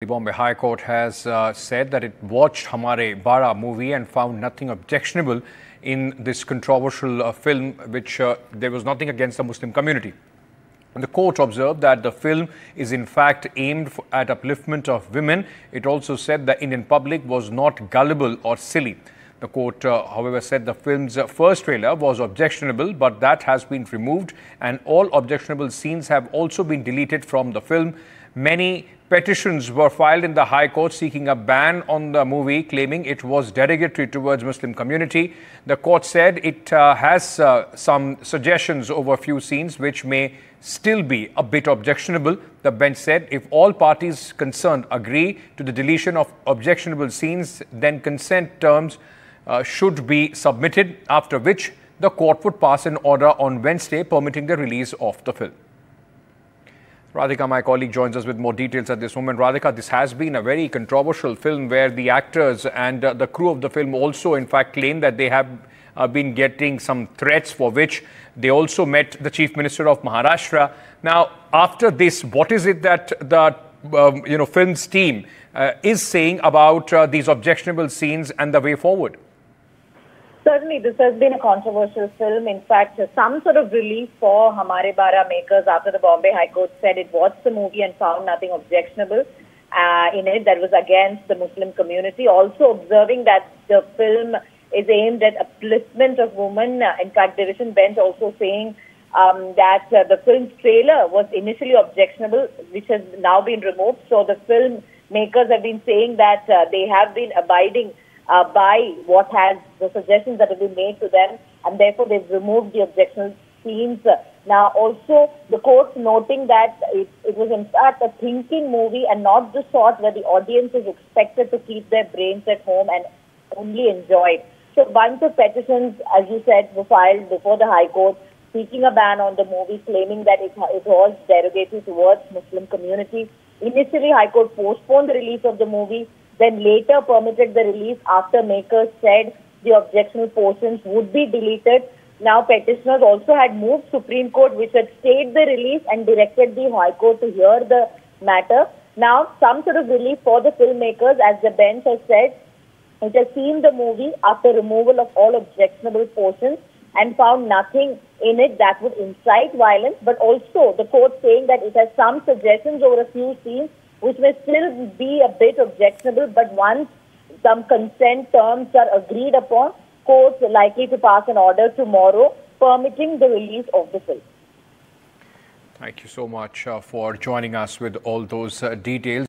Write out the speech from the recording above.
The Bombay High Court has said that it watched Hamare Baarah movie and found nothing objectionable in this controversial film, which there was nothing against the Muslim community. And the court observed that the film is in fact aimed at upliftment of women. It also said the Indian public was not gullible or silly. The court, however, said the film's first trailer was objectionable, but that has been removed and all objectionable scenes have also been deleted from the film. Many petitions were filed in the High Court seeking a ban on the movie, claiming it was derogatory towards Muslim community. The court said it has some suggestions over a few scenes which may still be a bit objectionable. The bench said if all parties concerned agree to the deletion of objectionable scenes, then consent terms should be submitted, after which the court would pass an order on Wednesday permitting the release of the film. Radhika, my colleague, joins us with more details at this moment. Radhika, this has been a very controversial film where the actors and the crew of the film also, in fact, claim that they have been getting some threats for which they also met the Chief Minister of Maharashtra. Now, after this, what is it that the film's team is saying about these objectionable scenes and the way forward? Certainly, this has been a controversial film. In fact, some sort of relief for Hamare Barah makers after the Bombay High Court said it watched the movie and found nothing objectionable in it that was against the Muslim community. Also observing that the film is aimed at upliftment of women. In fact, division bench also saying that the film's trailer was initially objectionable, which has now been removed. So the film makers have been saying that they have been abiding by what has the suggestions that have been made to them, and therefore they've removed the objectionable scenes. Now, also the court noting that it was in fact a thinking movie and not the sort where the audience is expected to keep their brains at home and only enjoy it. So, a bunch of petitions, as you said, were filed before the High Court seeking a ban on the movie, claiming that it was derogatory towards Muslim community. Initially, High Court postponed the release of the movie, then later permitted the release after makers said the objectionable portions would be deleted. Now, petitioners also had moved Supreme Court, which had stayed the release and directed the High Court to hear the matter. Now, some sort of relief for the filmmakers, as the bench has said, it has seen the movie after removal of all objectionable portions and found nothing in it that would incite violence, but also the court saying that it has some suggestions over a few scenes which may still be a bit objectionable, but once some consent terms are agreed upon, courts are likely to pass an order tomorrow permitting the release of the film. Thank you so much for joining us with all those details.